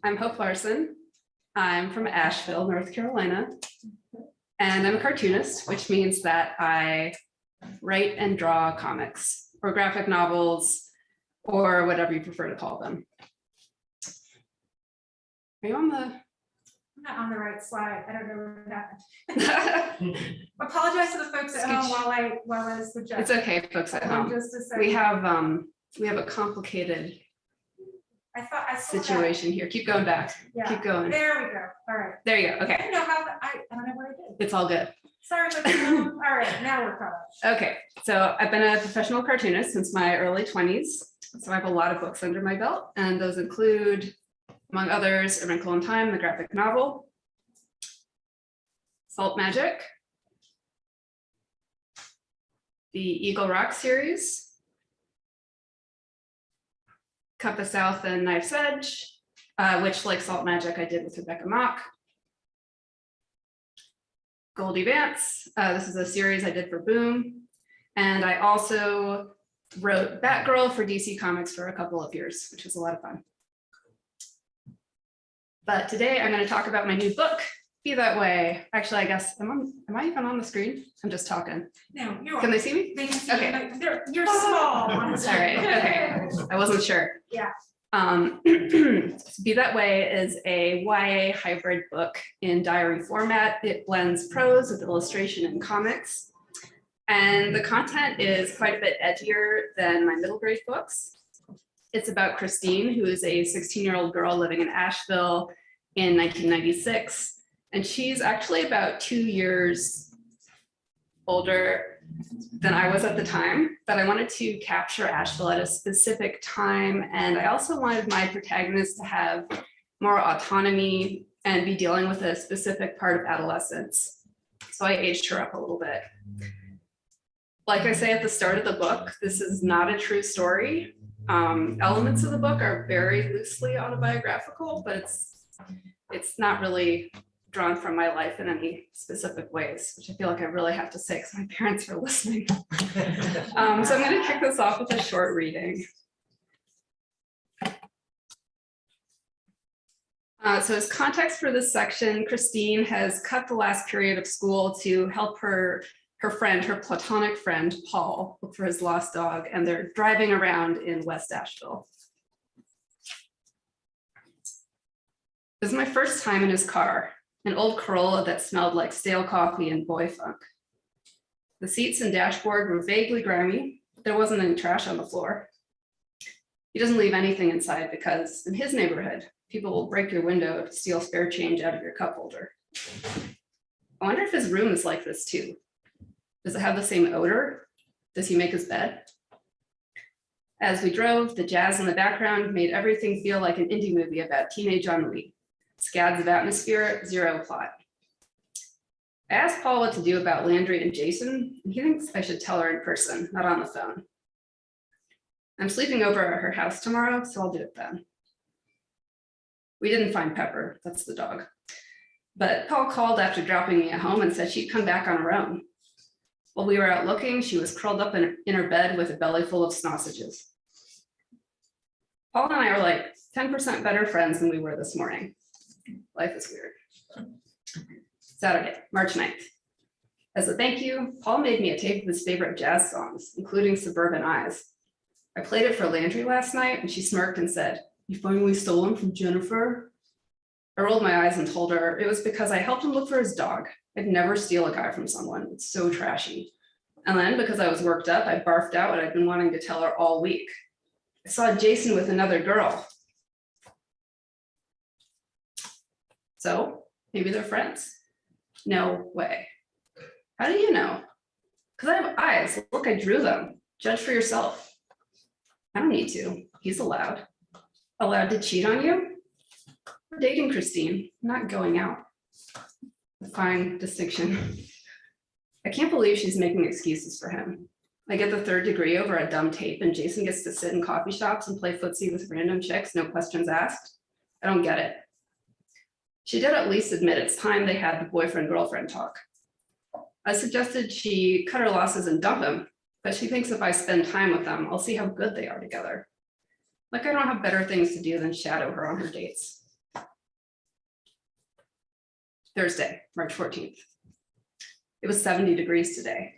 I'm Hope Larson. I'm from Asheville, North Carolina, and I'm a cartoonist, which means that I write and draw comics or graphic novels or whatever you prefer to call them. Are you on the? I'm not on the right slide. I don't know what happened. Apologize to the folks at home while I suggest. It's okay, folks at home. Just a second. We have a complicated I saw situation here. Keep going back. Yeah. Keep going. There we go. All right. There you go. I Okay. don't know how I don't know what I did. It's all good. Sorry, but all right, now we're caught up. Okay, so I've been a professional cartoonist since my early 20s. So I have a lot of books under my belt, and those include, among others, A Wrinkle in Time, the graphic novel, Salt Magic, the Eagle Rock series, Cup of South and Knife's Edge, which, like Salt Magic, I did with Rebecca Mock. Goldie Vance, this is a series I did for Boom. And I also wrote Batgirl for DC Comics for a couple of years, which was a lot of fun. But today I'm going to talk about my new book, Be That Way. Actually, I guess, am I even on the screen? I'm just talking. No, you're Can they see me? They can see Okay. you. You're small. All right, okay. I wasn't sure. Yeah. Be That Way is a YA hybrid book in diary format. It blends prose with illustration and comics. And the content is quite a bit edgier than my middle grade books. It's about Christine, who is a 16-year-old girl living in Asheville in 1996. And she's actually about 2 years older than I was at the time, but I wanted to capture Asheville at a specific time. And I also wanted my protagonist to have more autonomy and be dealing with a specific part of adolescence. So I aged her up a little bit. Like I say at the start of the book, this is not a true story. Elements of the book are very loosely autobiographical, but it's not really drawn from my life in any specific ways, which I feel like I really have to say because my parents are listening. So I'm going to kick this off with a short reading. So as context for this section, Christine has cut the last period of school to help her friend, her platonic friend, Paul, look for his lost dog, and they're driving around in West Asheville. This is my first time in his car. An old Corolla that smelled like stale coffee and boy funk. The seats and dashboard were vaguely grimy, but there wasn't any trash on the floor. He doesn't leave anything inside because in his neighborhood, people will break your window to steal spare change out of your cup holder. I wonder if his room is like this too. Does it have the same odor? Does he make his bed? As we drove, the jazz in the background made everything feel like an indie movie about teenage ennui. Scads of atmosphere, zero plot. I asked Paul what to do about Landry and Jason, and he thinks I should tell her in person, not on the phone. I'm sleeping over at her house tomorrow, so I'll do it then. We didn't find Pepper, that's the dog. But Paul called after dropping me at home and said she'd come back on her own. While we were out looking, she was curled up in her bed with a belly full of sausages. Paul and I are like 10% better friends than we were this morning. Life is weird. Saturday, March 9th. As a thank you, Paul made me a tape of his favorite jazz songs, including Suburban Eyes. I played it for Landry last night and she smirked and said, "You finally stole him from Jennifer?" I rolled my eyes and told her it was because I helped him look for his dog. I'd never steal a guy from someone. It's so trashy. And then because I was worked up, I barfed out what I'd been wanting to tell her all week. I saw Jason with another girl. So maybe they're friends. No way. How do you know? Because I have eyes. Look, I drew them. Judge for yourself. I don't need to. He's allowed. Allowed to cheat on you? We're dating, Christine, not going out. A fine distinction. I can't believe she's making excuses for him. I get the third degree over a dumb tape and Jason gets to sit in coffee shops and play footsie with random chicks, no questions asked. I don't get it. She did at least admit it's time they had the boyfriend-girlfriend talk. I suggested she cut her losses and dump him, but she thinks if I spend time with them, I'll see how good they are together. Like I don't have better things to do than shadow her on her dates. Thursday, March 14th. It was 70 degrees today.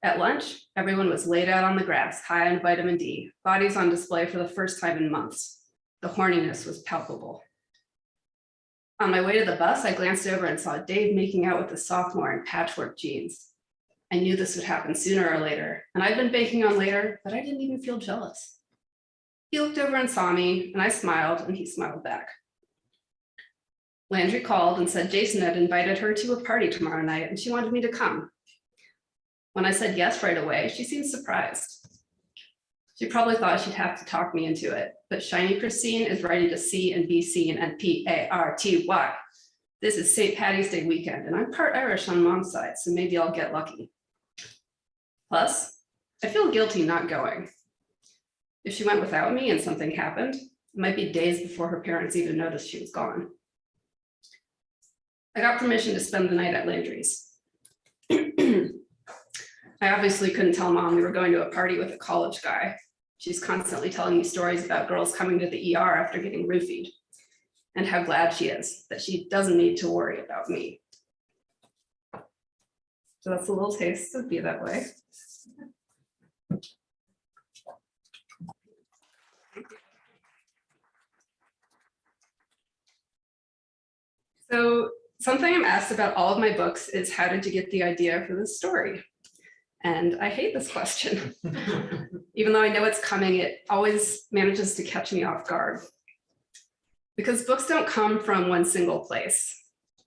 At lunch, everyone was laid out on the grass, high on vitamin D, bodies on display for the first time in months. The horniness was palpable. On my way to the bus, I glanced over and saw Dave making out with a sophomore in patchwork jeans. I knew this would happen sooner or later, and I'd been banking on later, but I didn't even feel jealous. He looked over and saw me, and I smiled, and he smiled back. Landry called and said Jason had invited her to a party tomorrow night, and she wanted me to come. When I said yes right away, she seemed surprised. She probably thought she'd have to talk me into it, but Shiny Christine is ready to see and be seen and P-A-R-T-Y. This is St. Patty's Day weekend, and I'm part Irish on mom's side, so maybe I'll get lucky. Plus, I feel guilty not going. If she went without me and something happened, it might be days before her parents even noticed she was gone. I got permission to spend the night at Landry's. I obviously couldn't tell mom we were going to a party with a college guy. She's constantly telling me stories about girls coming to the ER after getting roofied, and how glad she is that she doesn't need to worry about me. So that's a little taste of Be That Way. So something I'm asked about all of my books is, how did you get the idea for this story? And I hate this question. Even though I know it's coming, it always manages to catch me off guard. Because books don't come from one single place.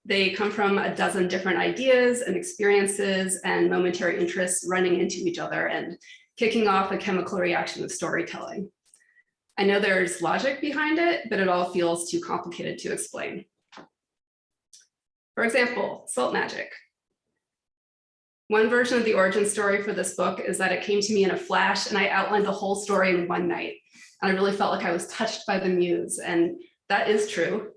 They come from a dozen different ideas and experiences and momentary interests running into each other and kicking off a chemical reaction of storytelling. I know there's logic behind it, but it all feels too complicated to explain. For example, salt magic. One version of the origin story for this book is that it came to me in a flash and I outlined the whole story in one night. And I really felt like I was touched by the muse, and that is true.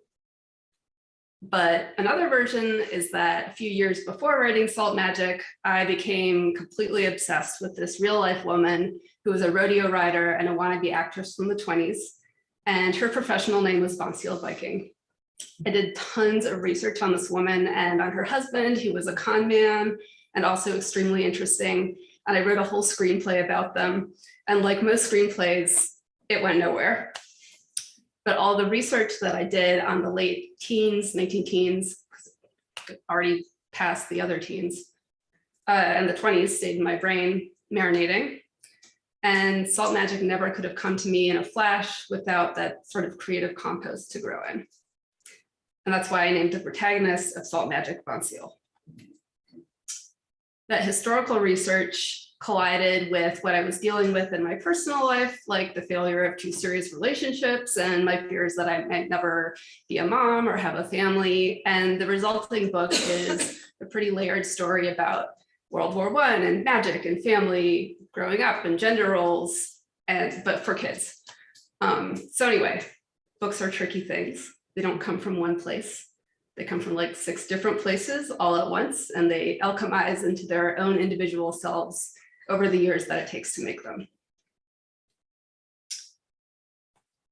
But another version is that a few years before writing Salt Magic, I became completely obsessed with this real life woman who was a rodeo rider and a wannabe actress from the 20s. And her professional name was Bonseal Viking. I did tons of research on this woman and on her husband, who was a con man and also extremely interesting. And I wrote a whole screenplay about them. And like most screenplays, it went nowhere. But all the research that I did on the late teens, 19 teens, already past the other teens, and the 20s stayed in my brain marinating. And Salt Magic never could have come to me in a flash without that sort of creative compost to grow in. And that's why I named the protagonist of Salt Magic Bonseal. That historical research collided with what I was dealing with in my personal life, like the failure of two serious relationships and my fears that I might never be a mom or have a family. And the resulting book is a pretty layered story about World War I and magic and family growing up and gender roles, but for kids. So anyway, books are tricky things. They don't come from one place. They come from like 6 different places all at once, and they alchemize into their own individual selves over the years that it takes to make them.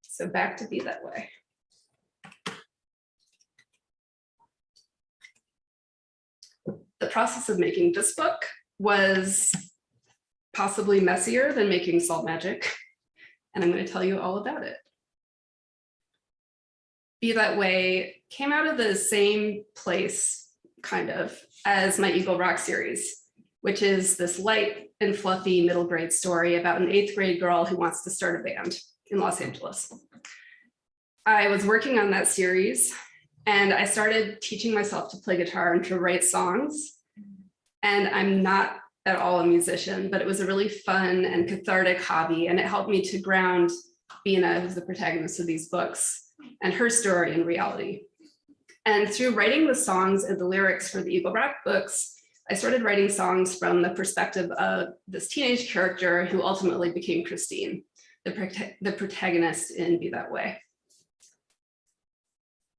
So back to Be That Way. The process of making this book was possibly messier than making Salt Magic, and I'm going to tell you all about it. Be That Way came out of the same place, kind of, as my Eagle Rock series, which is this light and fluffy middle grade story about an 8th grade girl who wants to start a band in Los Angeles. I was working on that series and I started teaching myself to play guitar and to write songs. And I'm not at all a musician, but it was a really fun and cathartic hobby, and it helped me to ground Bina, who's the protagonist of these books, and her story in reality. And through writing the songs and the lyrics for the Eagle Rock books, I started writing songs from the perspective of this teenage character who ultimately became Christine, the protagonist in Be That Way.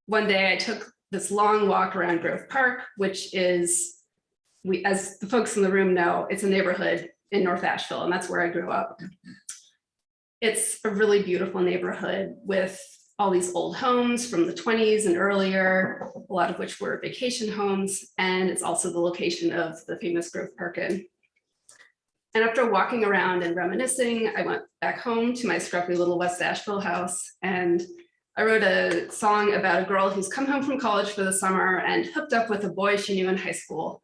One day I took this long walk around Grove Park, which is, as the folks in the room know, it's a neighborhood in North Asheville, and that's where I grew up. It's a really beautiful neighborhood with all these old homes from the 20s and earlier, a lot of which were vacation homes. And it's also the location of the famous Grove Park Inn. And after walking around and reminiscing, I went back home to my scruffy little West Asheville house, and I wrote a song about a girl who's come home from college for the summer and hooked up with a boy she knew in high school.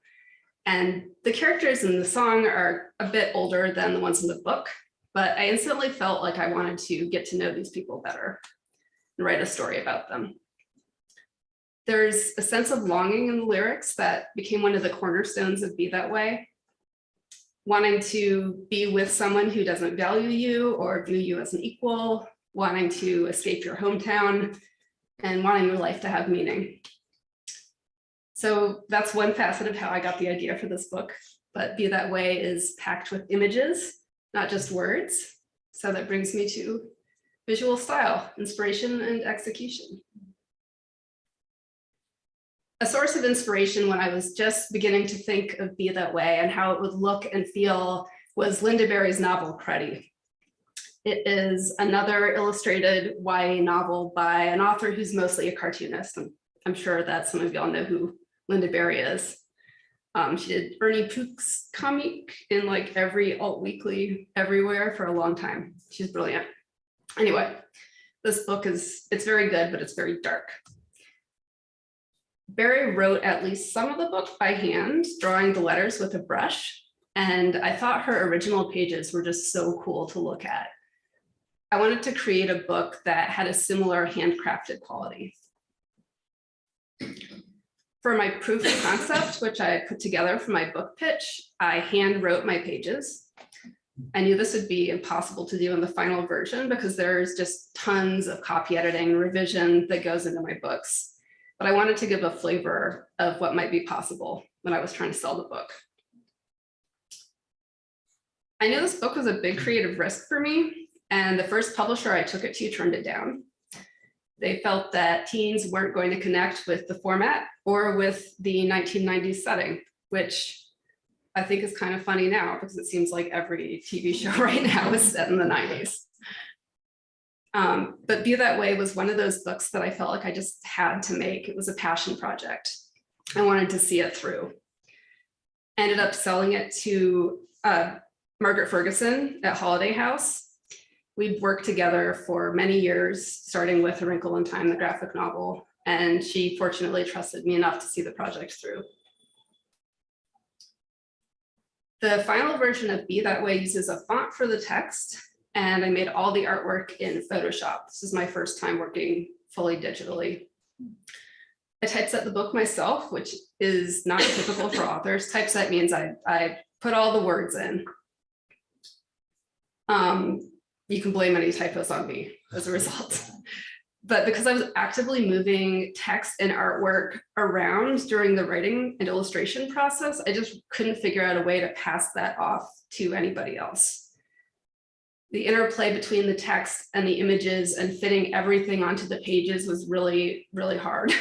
And the characters in the song are a bit older than the ones in the book, but I instantly felt like I wanted to get to know these people better and write a story about them. There's a sense of longing in the lyrics that became one of the cornerstones of Be That Way. Wanting to be with someone who doesn't value you or view you as an equal, wanting to escape your hometown, and wanting your life to have meaning. So that's one facet of how I got the idea for this book, but Be That Way is packed with images, not just words. So that brings me to visual style, inspiration, and execution. A source of inspiration when I was just beginning to think of Be That Way and how it would look and feel was Linda Berry's novel, Cruddy. It is another illustrated YA novel by an author who's mostly a cartoonist. And I'm sure that some of y'all know who Linda Berry is. She did Ernie Pook's comic in like every alt weekly everywhere for a long time. She's brilliant. Anyway, this book it's very good, but it's very dark. Berry wrote at least some of the book by hand, drawing the letters with a brush. And I thought her original pages were just so cool to look at. I wanted to create a book that had a similar handcrafted quality. For my proof of concept, which I put together for my book pitch, I hand wrote my pages. I knew this would be impossible to do in the final version because there's just tons of copy editing and revision that goes into my books. But I wanted to give a flavor of what might be possible when I was trying to sell the book. I knew this book was a big creative risk for me, and the first publisher I took it to turned it down. They felt that teens weren't going to connect with the format or with the 1990s setting, which I think is kind of funny now because it seems like every TV show right now is set in the 90s. But Be That Way was one of those books that I felt like I just had to make. It was a passion project. I wanted to see it through. Ended up selling it to Margaret Ferguson at Holiday House. We'd worked together for many years, starting with A Wrinkle in Time, the graphic novel, and she fortunately trusted me enough to see the project through. The final version of Be That Way uses a font for the text, and I made all the artwork in Photoshop. This is my first time working fully digitally. I typeset the book myself, which is not typical for authors. Typeset means I put all the words in. You can blame any typos on me as a result. But because I was actively moving text and artwork around during the writing and illustration process, I just couldn't figure out a way to pass that off to anybody else. The interplay between the text and the images and fitting everything onto the pages was really, really hard.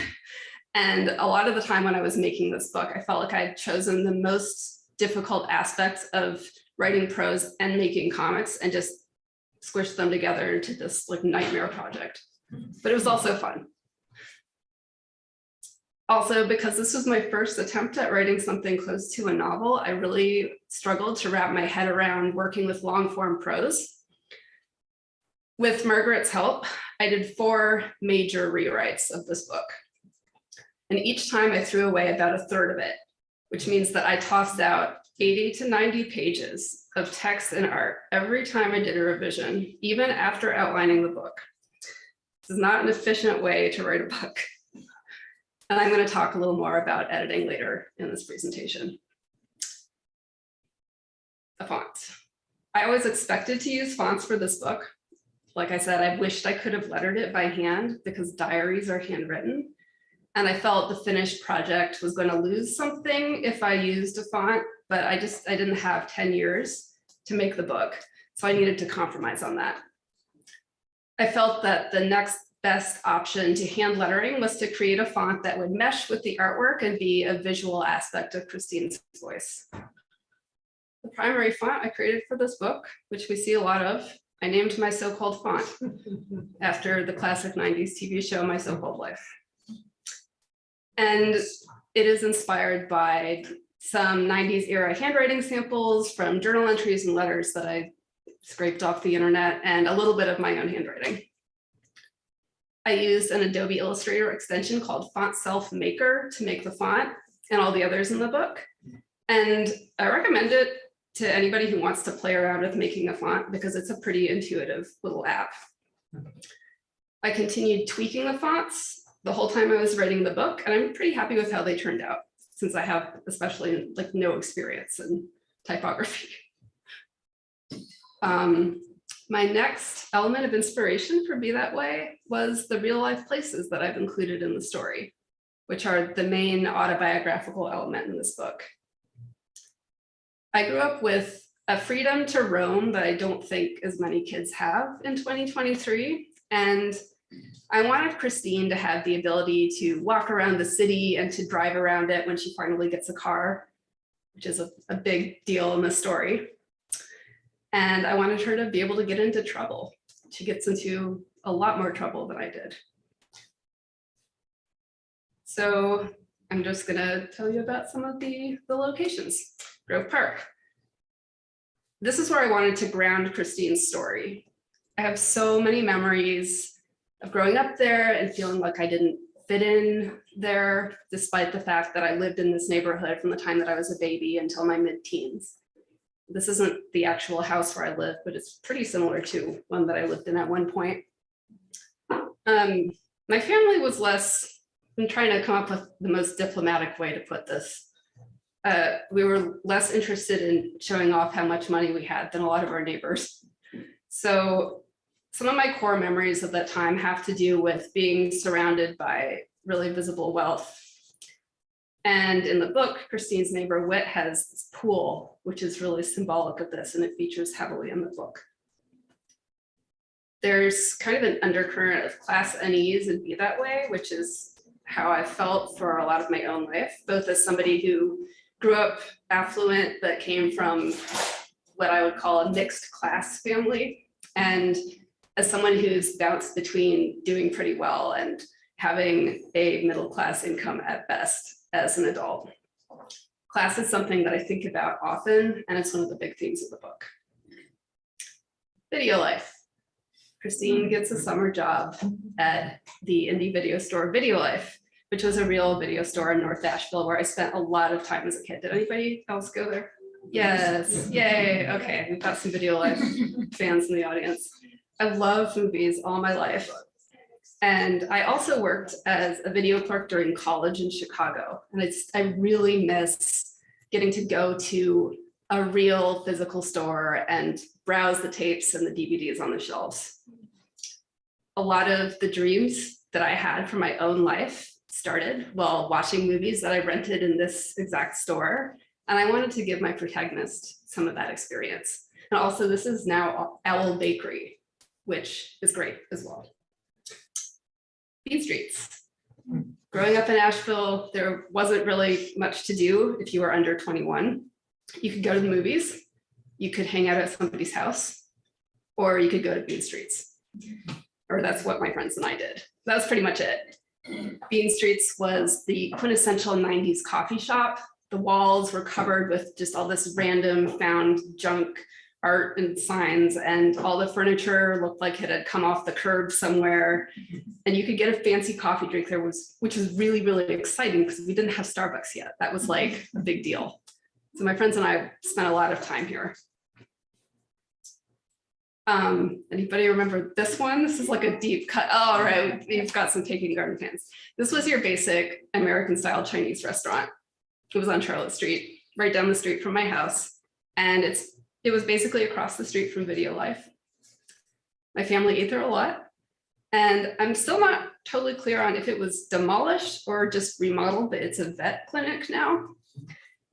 And a lot of the time when I was making this book, I felt like I had chosen the most difficult aspects of writing prose and making comics and just squished them together into this like nightmare project. But it was also fun. Also, because this was my first attempt at writing something close to a novel, I really struggled to wrap my head around working with long form prose. With Margaret's help, I did 4 major rewrites of this book. And each time I threw away about a third of it, which means that I tossed out 80 to 90 pages of text and art every time I did a revision, even after outlining the book. This is not an efficient way to write a book. And I'm going to talk a little more about editing later in this presentation. The font. I always expected to use fonts for this book. Like I said, I wished I could have lettered it by hand because diaries are handwritten. And I felt the finished project was going to lose something if I used a font, but I didn't have 10 years to make the book. So I needed to compromise on that. I felt that the next best option to hand lettering was to create a font that would mesh with the artwork and be a visual aspect of Christine's voice. The primary font I created for this book, which we see a lot of, I named my so-called font after the classic 90s TV show, My So-Called Life. And it is inspired by some 90s era handwriting samples from journal entries and letters that I scraped off the internet, and a little bit of my own handwriting. I used an Adobe Illustrator extension called Font Self Maker to make the font and all the others in the book. And I recommend it to anybody who wants to play around with making a font because it's a pretty intuitive little app. I continued tweaking the fonts the whole time I was writing the book, and I'm pretty happy with how they turned out, since I have especially like no experience in typography. My next element of inspiration for Be That Way was the real life places that I've included in the story, which are the main autobiographical element in this book. I grew up with a freedom to roam that I don't think as many kids have in 2023. And I wanted Christine to have the ability to walk around the city and to drive around it when she finally gets a car, which is a big deal in the story. And I wanted her to be able to get into trouble. She gets into a lot more trouble than I did. So I'm just gonna tell you about some of the locations. Grove Park. This is where I wanted to ground Christine's story. I have so many memories of growing up there and feeling like I didn't fit in there, despite the fact that I lived in this neighborhood from the time that I was a baby until my mid-teens. This isn't the actual house where I live, but it's pretty similar to one that I lived in at one point. My family was less, I'm trying to come up with the most diplomatic way to put this. We were less interested in showing off how much money we had than a lot of our neighbors. So some of my core memories of that time have to do with being surrounded by really visible wealth. And in the book, Christine's neighbor Whit has this pool, which is really symbolic of this, and it features heavily in the book. There's kind of an undercurrent of class unease and Be That Way, which is how I felt for a lot of my own life, both as somebody who grew up affluent but came from what I would call a mixed class family, and as someone who's bounced between doing pretty well and having a middle class income at best as an adult. Class is something that I think about often, and it's one of the big themes of the book. Video life. Christine gets a summer job at the indie video store Video Life, which was a real video store in North Asheville where I spent a lot of time as a kid. Did anybody else go there? Yes, yay, okay, we've got some Video Life fans in the audience. I've loved movies all my life. And I also worked as a video clerk during college in Chicago. And I really miss getting to go to a real physical store and browse the tapes and the DVDs on the shelves. A lot of the dreams that I had for my own life started while watching movies that I rented in this exact store. And I wanted to give my protagonist some of that experience. And also this is now Owl Bakery, which is great as well. Bean Streets. Growing up in Asheville, there wasn't really much to do if you were under 21. You could go to the movies, you could hang out at somebody's house, or you could go to Bean Streets. Or that's what my friends and I did. That was pretty much it. Bean Streets was the quintessential 90s coffee shop. The walls were covered with just all this random found junk art and signs, and all the furniture looked like it had come off the curb somewhere. And you could get a fancy coffee drink there, which was really, really exciting because we didn't have Starbucks yet. That was like a big deal. So my friends and I spent a lot of time here. Anybody remember this one? This is like a deep cut. Oh, all right, we've got some Taking Garden fans. This was your basic American style Chinese restaurant. It was on Charlotte Street, right down the street from my house. And it was basically across the street from Video Life. My family ate there a lot. And I'm still not totally clear on if it was demolished or just remodeled, but it's a vet clinic now.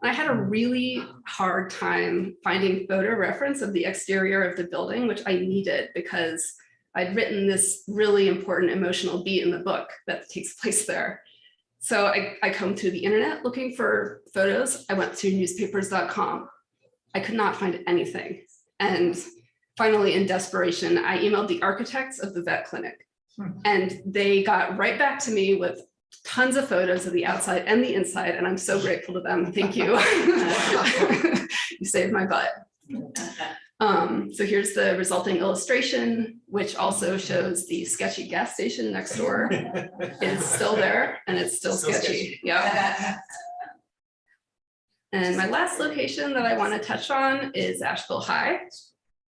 I had a really hard time finding photo reference of the exterior of the building, which I needed because I'd written this really important emotional beat in the book that takes place there. So I combed through the internet looking for photos. I went to newspapers.com. I could not find anything. And finally, in desperation, I emailed the architects of the vet clinic, and they got right back to me with tons of photos of the outside and the inside, and I'm so grateful to them. Thank you. You saved my butt. So here's the resulting illustration, which also shows the sketchy gas station next door is still there, and it's still sketchy. Yeah. And my last location that I want to touch on is Asheville High,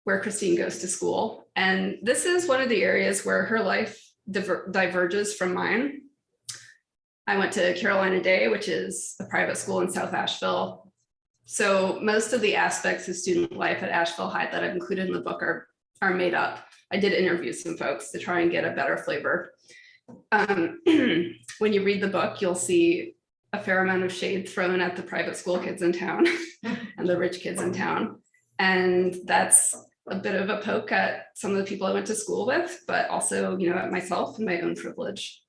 where Christine goes to school. And this is one of the areas where her life diverges from mine. I went to Carolina Day, which is a private school in South Asheville. So most of the aspects of student life at Asheville High that I've included in the book are made up. I did interview some folks to try and get a better flavor. When you read the book, you'll see a fair amount of shade thrown at the private school kids in town and the rich kids in town. And that's a bit of a poke at some of the people I went to school with, but also, you know, at myself and my own privilege.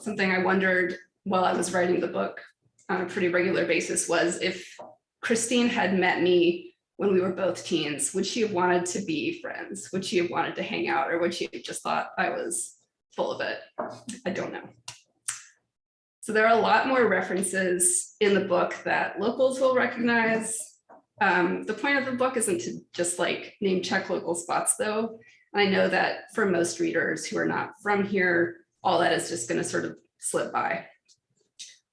Something I wondered while I was writing the book on a pretty regular basis was if Christine had met me when we were both teens, would she have wanted to be friends? Would she have wanted to hang out, or would she have just thought I was full of it? I don't know. So there are a lot more references in the book that locals will recognize. The point of the book isn't to just like name check local spots though. And I know that for most readers who are not from here, all that is just going to sort of slip by.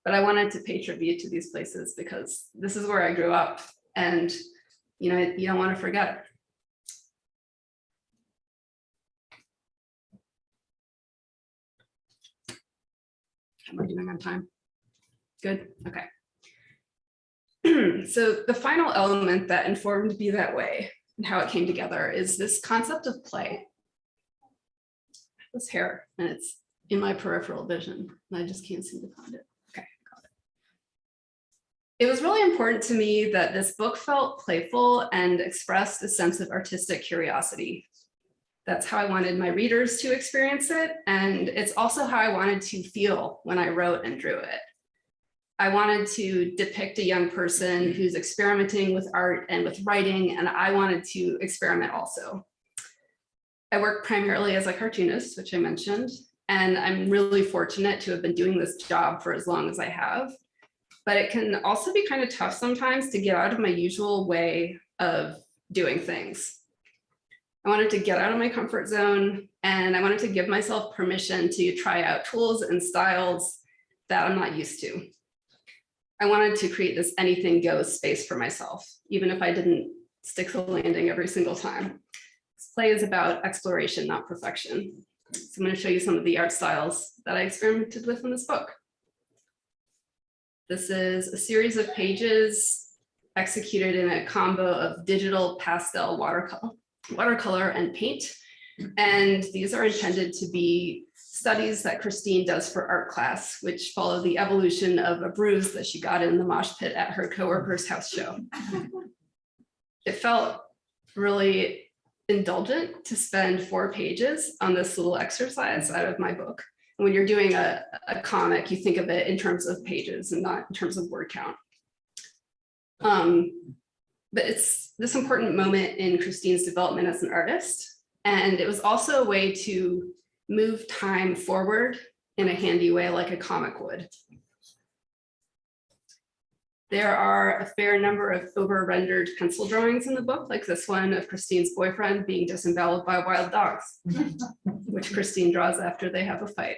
But I wanted to pay tribute to these places because this is where I grew up, and you know, you don't want to forget. How am I doing on time? Good, okay. So the final element that informed me that way and how it came together is this concept of play. This hair, and it's in my peripheral vision, and I just can't seem to find it. Okay, got it. It was really important to me that this book felt playful and expressed a sense of artistic curiosity. That's how I wanted my readers to experience it, and it's also how I wanted to feel when I wrote and drew it. I wanted to depict a young person who's experimenting with art and with writing, and I wanted to experiment also. I work primarily as a cartoonist, which I mentioned, and I'm really fortunate to have been doing this job for as long as I have. But it can also be kind of tough sometimes to get out of my usual way of doing things. I wanted to get out of my comfort zone, and I wanted to give myself permission to try out tools and styles that I'm not used to. I wanted to create this anything goes space for myself, even if I didn't stick the landing every single time. This play is about exploration, not perfection. So I'm going to show you some of the art styles that I experimented with in this book. This is a series of pages executed in a combo of digital pastel watercolor and paint. And these are intended to be studies that Christine does for art class, which follow the evolution of a bruise that she got in the mosh pit at her coworker's house show. It felt really indulgent to spend 4 pages on this little exercise out of my book. And when you're doing a comic, you think of it in terms of pages and not in terms of word count. But it's this important moment in Christine's development as an artist. And it was also a way to move time forward in a handy way, like a comic would. There are a fair number of over-rendered pencil drawings in the book, like this one of Christine's boyfriend being disemboweled by wild dogs, which Christine draws after they have a fight.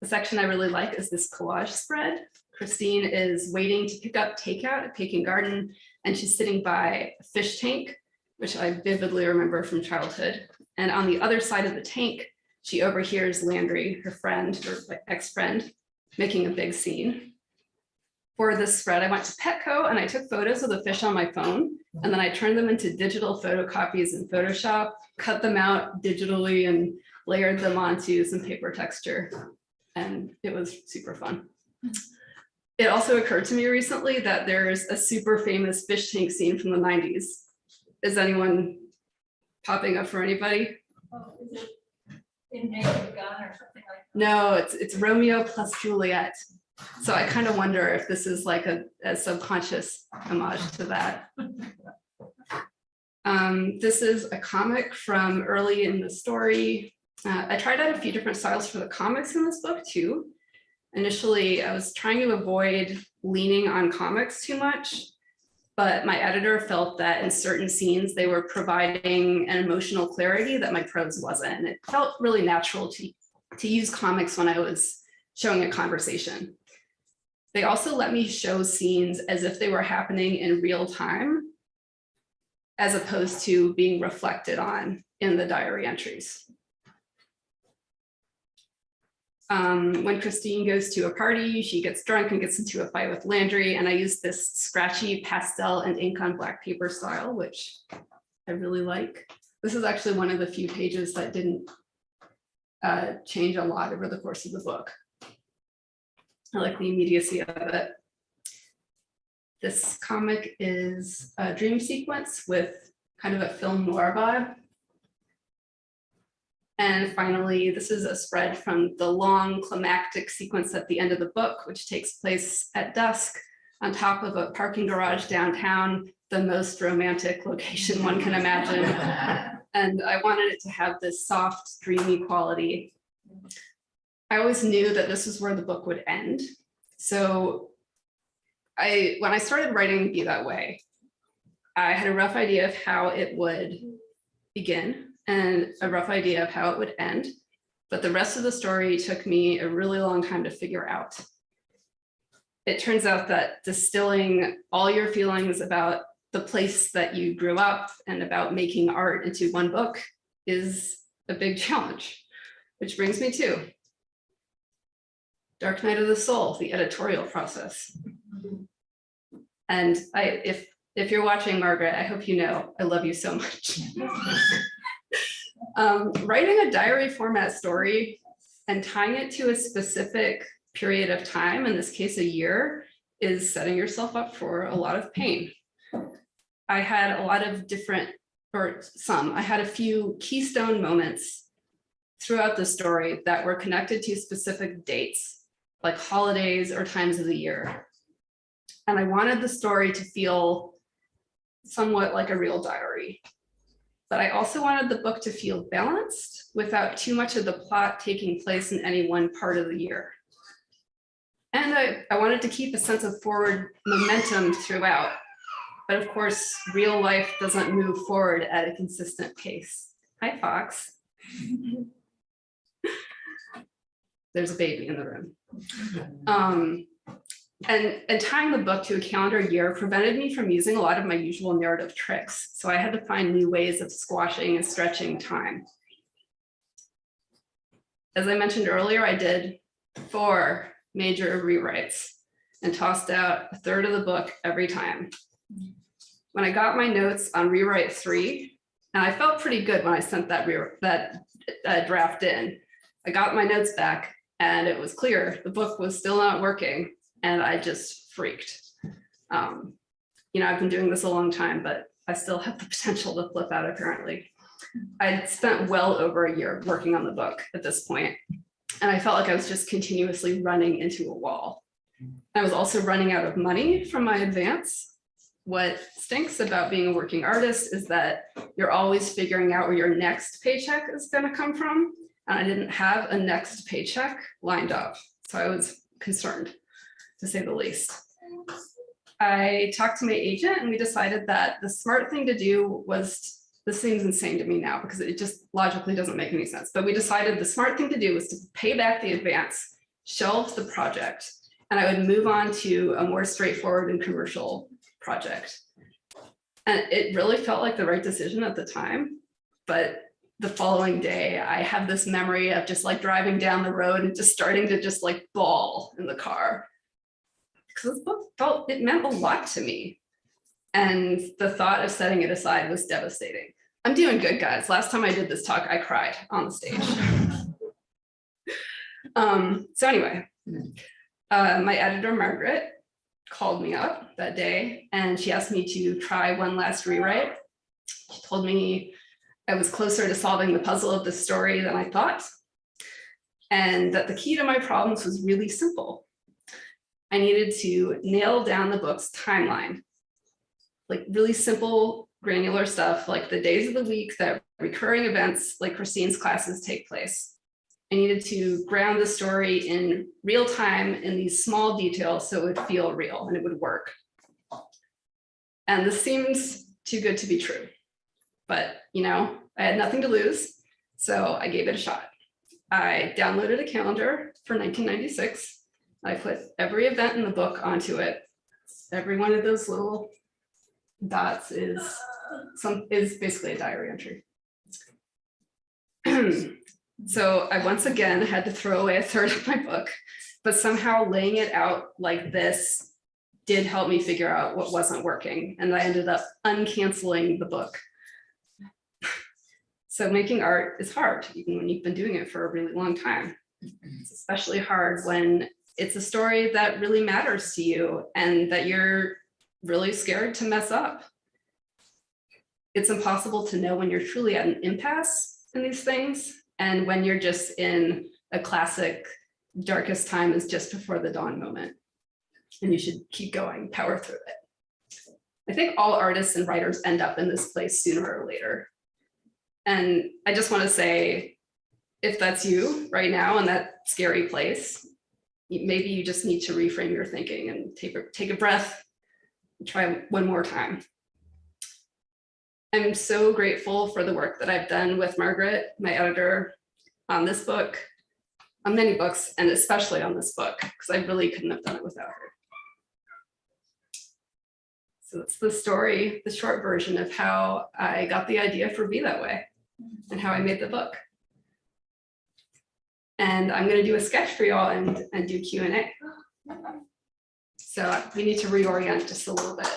The section I really like is this collage spread. Christine is waiting to pick up takeout at Peking Garden, and she's sitting by a fish tank, which I vividly remember from childhood. And on the other side of the tank, she overhears Landry, her friend, her ex-friend, making a big scene. For this spread, I went to Petco and I took photos of the fish on my phone, and then I turned them into digital photocopies in Photoshop, cut them out digitally, and layered them onto some paper texture. And it was super fun. It also occurred to me recently that there's a super famous fish tank scene from the 90s. Is anyone popping up for anybody? Oh, is it in Naked Gun or something like that? No, it's Romeo plus Juliet. So I kind of wonder if this is like a subconscious homage to that. This is a comic from early in the story. I tried out a few different styles for the comics in this book too. Initially, I was trying to avoid leaning on comics too much, but my editor felt that in certain scenes, they were providing an emotional clarity that my prose wasn't. And it felt really natural to use comics when I was showing a conversation. They also let me show scenes as if they were happening in real time, as opposed to being reflected on in the diary entries. When Christine goes to a party, she gets drunk and gets into a fight with Landry, and I use this scratchy pastel and ink on black paper style, which I really like. This is actually one of the few pages that didn't change a lot over the course of the book. I like the immediacy of it. This comic is a dream sequence with kind of a film noir vibe. And finally, this is a spread from the long climactic sequence at the end of the book, which takes place at dusk on top of a parking garage downtown, the most romantic location one can imagine. And I wanted it to have this soft, dreamy quality. I always knew that this is where the book would end. So when I started writing Be That Way, I had a rough idea of how it would begin and a rough idea of how it would end, but the rest of the story took me a really long time to figure out. It turns out that distilling all your feelings about the place that you grew up and about making art into one book is a big challenge, which brings me to Dark Night of the Soul, the editorial process. And if you're watching, Margaret, I hope you know I love you so much. Writing a diary format story and tying it to a specific period of time, in this case a year, is setting yourself up for a lot of pain. I had a lot of different, I had a few keystone moments throughout the story that were connected to specific dates, like holidays or times of the year. And I wanted the story to feel somewhat like a real diary. But I also wanted the book to feel balanced without too much of the plot taking place in any one part of the year. And I wanted to keep a sense of forward momentum throughout. But of course, real life doesn't move forward at a consistent pace. Hi, Fox. There's a baby in the room. And tying the book to a calendar year prevented me from using a lot of my usual narrative tricks. So I had to find new ways of squashing and stretching time. As I mentioned earlier, I did 4 major rewrites and tossed out a third of the book every time. When I got my notes on rewrite 3, and I felt pretty good when I sent that draft in, I got my notes back and it was clear the book was still not working. And I just freaked. I've been doing this a long time, but I still have the potential to flip out apparently. I'd spent well over a year working on the book at this point, and I felt like I was just continuously running into a wall. I was also running out of money from my advance. What stinks about being a working artist is that you're always figuring out where your next paycheck is going to come from. And I didn't have a next paycheck lined up. So I was concerned, to say the least. I talked to my agent and we decided that the smart thing to do was, this seems insane to me now because it just logically doesn't make any sense, but we decided the smart thing to do was to pay back the advance, shelve the project, and I would move on to a more straightforward and commercial project. And it really felt like the right decision at the time, but the following day, I have this memory of just like driving down the road and just starting to just like bawl in the car. Because this book it meant a lot to me. And the thought of setting it aside was devastating. I'm doing good, guys. Last time I did this talk, I cried on the stage. So anyway, my editor, Margaret, called me up that day and she asked me to try one last rewrite. She told me I was closer to solving the puzzle of the story than I thought, and that the key to my problems was really simple. I needed to nail down the book's timeline, like really simple, granular stuff, like the days of the week that recurring events like Christine's classes take place. I needed to ground the story in real time in these small details so it would feel real and it would work. And this seems too good to be true, but you know, I had nothing to lose, so I gave it a shot. I downloaded a calendar for 1996. I put every event in the book onto it. Every one of those little dots is basically a diary entry. So I once again had to throw away a third of my book, but somehow laying it out like this did help me figure out what wasn't working, and I ended up uncanceling the book. So making art is hard, even when you've been doing it for a really long time. It's especially hard when it's a story that really matters to you and that you're really scared to mess up. It's impossible to know when you're truly at an impasse in these things and when you're just in a classic darkest time is just before the dawn moment. And you should keep going, power through it. I think all artists and writers end up in this place sooner or later. And I just want to say, if that's you right now in that scary place, maybe you just need to reframe your thinking and take a breath and try one more time. I'm so grateful for the work that I've done with Margaret, my editor, on this book, on many books, and especially on this book, because I really couldn't have done it without her. So that's the story, the short version of how I got the idea for Be That Way and how I made the book. And I'm going to do a sketch for y'all and do Q&A. So we need to reorient just a little bit.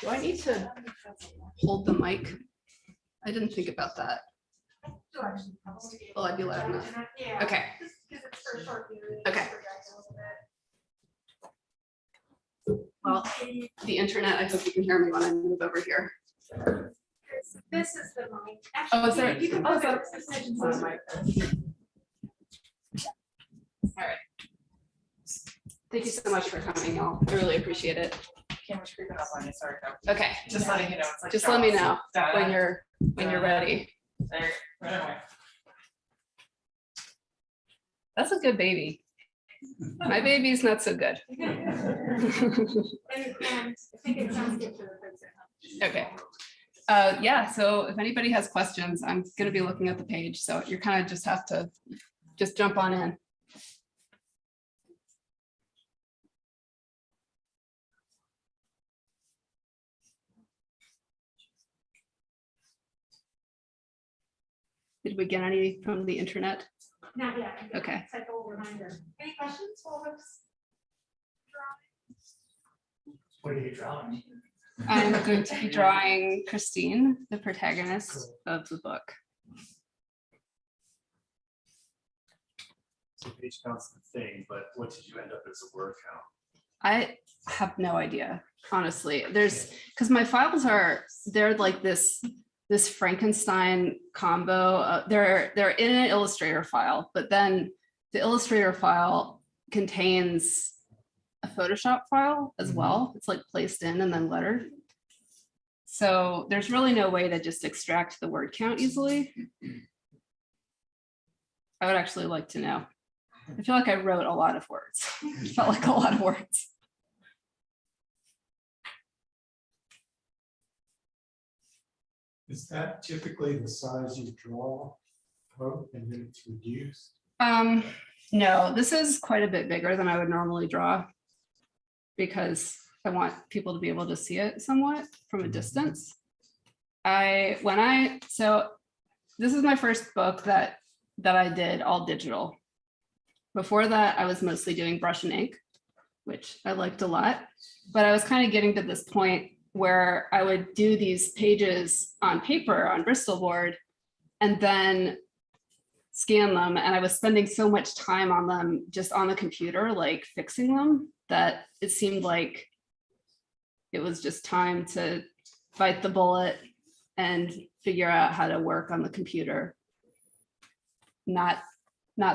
Do I need to hold the mic? I didn't think about that. Will I be loud enough? Okay. Okay. Well, the internet, I hope you can hear me when I move over here. This is the mic. Oh, is there? You can Oh, put is it. that- All right. Thank you so much for coming, y'all. I really appreciate it. Camera's creeping up on you, sorry. Okay. Just letting you know. It's like Just let me Charles. know when you're ready. There, right away. That's a good baby. My baby's not so good. And I think it sounds good for the folks at home. Okay. Yeah, so if anybody has questions, I'm going to be looking at the page. So you kind of just have to just jump on in. Did we get any from the internet? Not yet. Okay. Type of reminder. Any questions while it's What are you drawing? I'm going to be drawing Christine, the protagonist of the book. So page count's the thing, but what did you end up as a word count? I have no idea, honestly. Because my files they're like this Frankenstein combo. They're in an Illustrator file, but then the Illustrator file contains a Photoshop file as well. It's like placed in and then lettered. So there's really no way to just extract the word count easily. I would actually like to know. I feel like I wrote a lot of words. It felt like a lot of words. Is that typically the size you draw out and then it's reduced? No, this is quite a bit bigger than I would normally draw because I want people to be able to see it somewhat from a distance. So this is my first book that I did all digital. Before that, I was mostly doing brush and ink, which I liked a lot, but I was kind of getting to this point where I would do these pages on paper on Bristol board and then scan them. And I was spending so much time on them just on the computer, like fixing them, that it seemed like it was just time to bite the bullet and figure out how to work on the computer. Not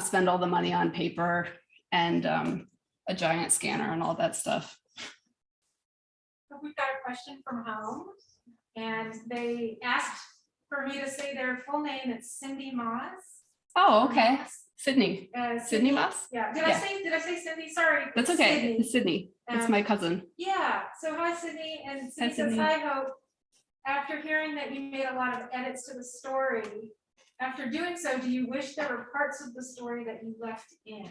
spend all the money on paper and a giant scanner and all that stuff. So we've got a question from home, and they asked for me to say their full name. It's Cindy Moss. Oh, okay. Sydney. Sydney Moss? Yeah. Did Yeah. I say Cindy? Sorry. That's It's okay. Sydney. It's Sydney. It's Um, my cousin. Yeah. So hi, Sydney. And Sydney says, Sydney. hi, Hope. After hearing that you made a lot of edits to the story, after doing so, do you wish there were parts of the story that you left in?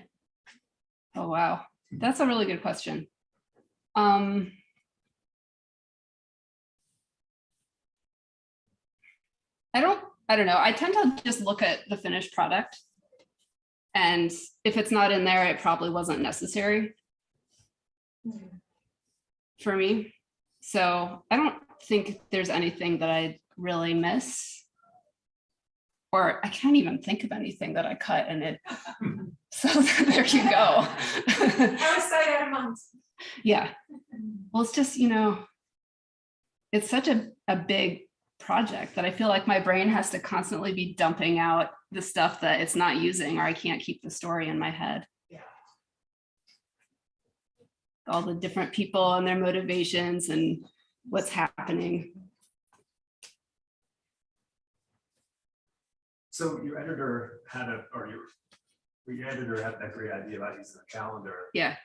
Oh, wow. That's a really good question. I don't know. I tend to just look at the finished product. And if it's not in there, it probably wasn't necessary for me. So I don't think there's anything that I really miss. Or I can't even think of anything that I cut in it. So there you go. I was sight out of month. Yeah. Well, it's just, you know, it's such a big project that I feel like my brain has to constantly be dumping out the stuff that it's not using, or I can't keep the story in my head. Yeah. All the different people and their motivations and what's happening. So your editor had your editor had that great idea about using a calendar. Yeah.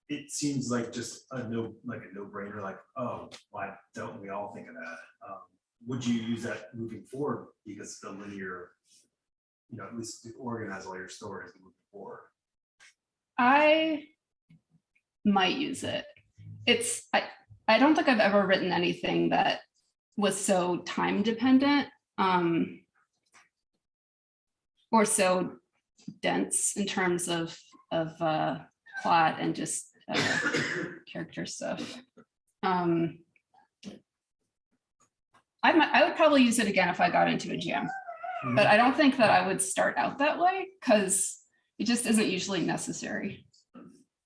It seems like just a no-brainer, like, oh, why don't we all think of that? Would you use that moving forward because the linear, you know, at least to organize all your stories moving forward? I might use it. I don't think I've ever written anything that was so time dependent or so dense in terms of plot and just character stuff. I would probably use it again if I got into a jam, but I don't think that I would start out that way because it just isn't usually necessary.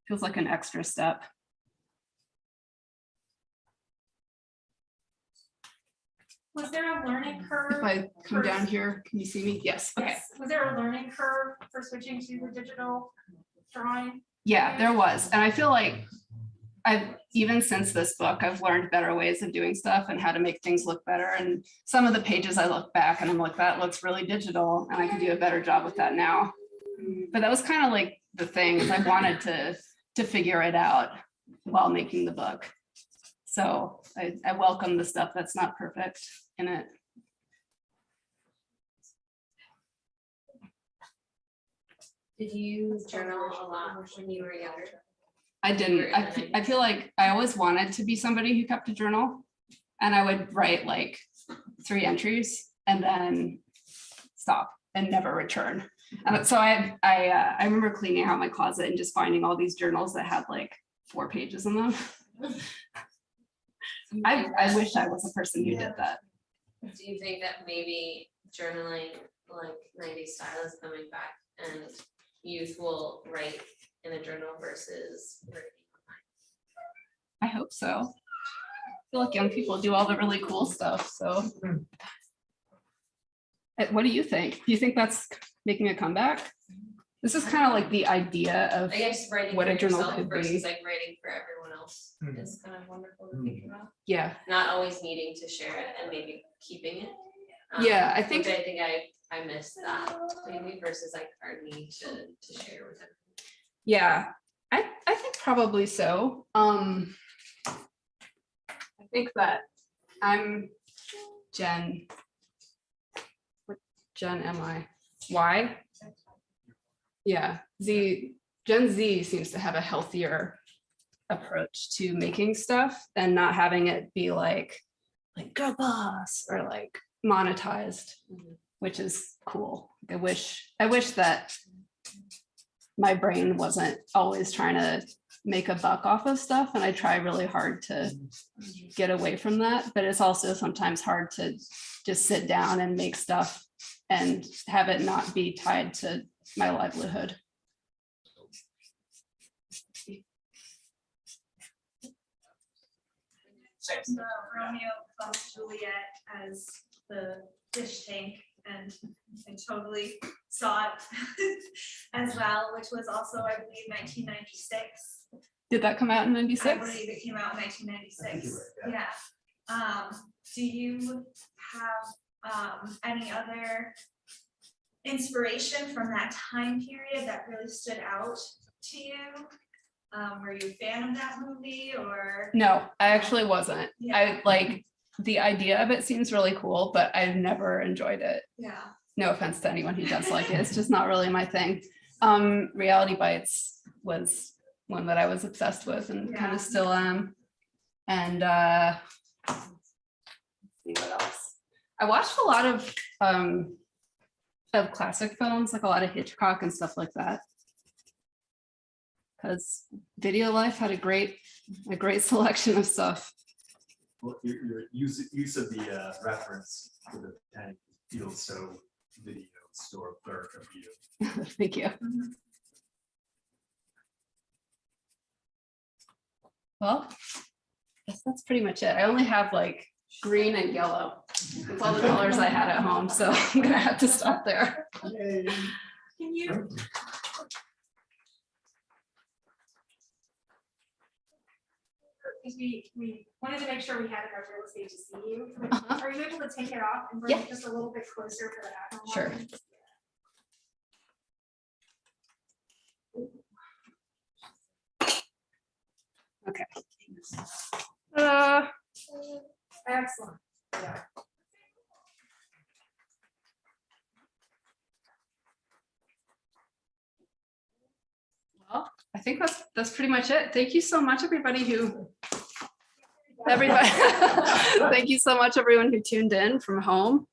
Feels like an extra step. Was there a learning curve? If I come down here, can you see me? Yes. Okay. Yes. Was there a learning curve for switching to the digital drawing? Yeah, there was. And I feel like even since this book, I've learned better ways of doing stuff and how to make things look better. And some of the pages I look back and I'm like, that looks really digital and I can do a better job with that now. But that was kind of like the thing is I wanted to figure it out while making the book. So I welcome the stuff that's not perfect in it. Did you journal a lot when you were younger? I didn't. I feel like I always wanted to be somebody who kept a journal, and I would write like 3 entries and then stop and never return. So I remember cleaning out my closet and just finding all these journals that had like 4 pages in them. I wish I was a person who did that. Do you think that maybe journaling like 90s style is coming back and youth will write in a journal versus writing online? I hope so. I feel like young people do all the really cool stuff. So what do you think? Do you think that's making a comeback? This is kind of like the idea of I guess writing what for a journal yourself could versus be. like writing for everyone else is kind of wonderful to think about. Yeah. Not always needing to share it and maybe keeping it. Yeah, I which think I missed that maybe versus like our need to share with everyone. yeah, I think probably so. I think that I'm Gen. What Gen am I? Y? Yeah, Gen Z seems to have a healthier approach to making stuff and not having it be like girl boss or like monetized, which is cool. I wish that my brain wasn't always trying to make a buck off of stuff, and I try really hard to get away from that, but it's also sometimes hard to just sit down and make stuff and have it not be tied to my livelihood. Romeo plus Juliet as the fish tank, and I totally saw it as well, which was also, I believe, 1996. Did that come out in I 96? believe it came out in 1996. you're right, Yeah. Do you have any other inspiration from that time period that really stood out to you? Were you a fan of that movie, or? No, I actually wasn't. Yeah. I like the idea of it seems really cool, but I've never enjoyed it. Yeah. No offense to anyone who does like it. It's just not really my thing. Reality Bites was one that I was obsessed with and kind Yeah. of still am. And let's see what else. I watched a lot of classic films, like a lot of Hitchcock and stuff like that. Because Video Life had a great selection of stuff. Well, your use of the reference to the tank feels so video store clerk of you. Thank you. Well, I guess that's pretty much it. I only have like green and yellow. That's all the colors I had at home, so I'm gonna have to stop there. Yay. Can you, because we wanted to make sure we had enough real estate to see you. Uh-huh. Are you able to take it off and bring Yeah. it just a little bit closer for that? Sure. Okay. Excellent. Yeah. Well, I think that's pretty much it. Thank you so much, everybody. Thank you so much, everyone who tuned in from home.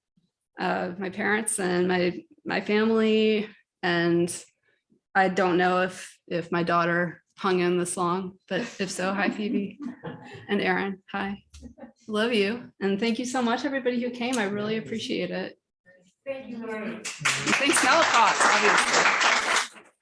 My parents and my family, and I don't know if my daughter hung in the song, but if so, hi Phoebe and Aaron. Hi, love you, and thank you so much, everybody who came. I really appreciate it. Thank you, Lori. And thanks, Malaprop, obviously.